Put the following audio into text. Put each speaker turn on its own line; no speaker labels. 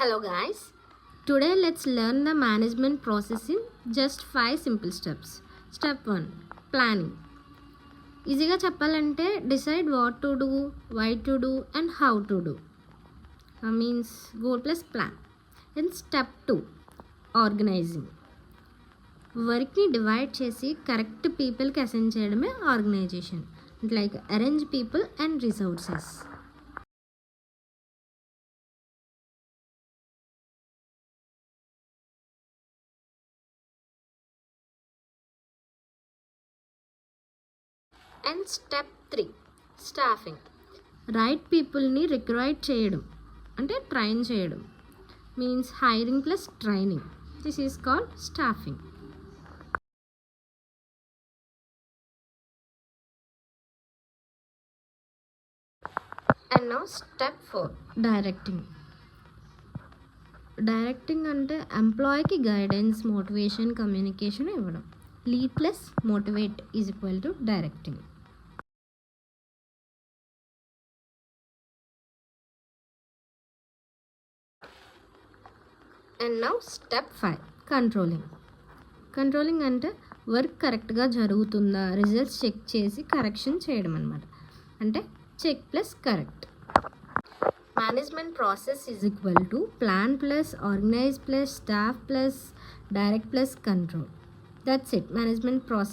Hello guys. Today let's learn the management process in just 5 simple steps. Step 1. Planning. ఈజీగా చెప్పాలంటే decide what to do, why to do and how to do. Means goal plus plan. And step 2. Organizing. వర్క్ని divide చేసి correct పీపుల్కి assign చేయడమే organization. Like arrange people and resources. And step 3 staffing. Right పీపుల్ని recruit చేయడం అంటే train చేయడం. Means hiring plus training. This is called staffing. And now step 4 directing. Directing అంటే ఎంప్లాయీకి గైడెన్స్, మోటివేషన్, కమ్యూనికేషన్ ఇవ్వడం. Lead plus motivate is equal to directing. And now step 5 controlling. Controlling అంటే work కరెక్ట్గా జరుగుతుందా, results check చేసి correction చేయడం అనమాట. అంటే check plus correct. Management process is equal to plan plus organise plus staff plus direct plus control. That's it. Management process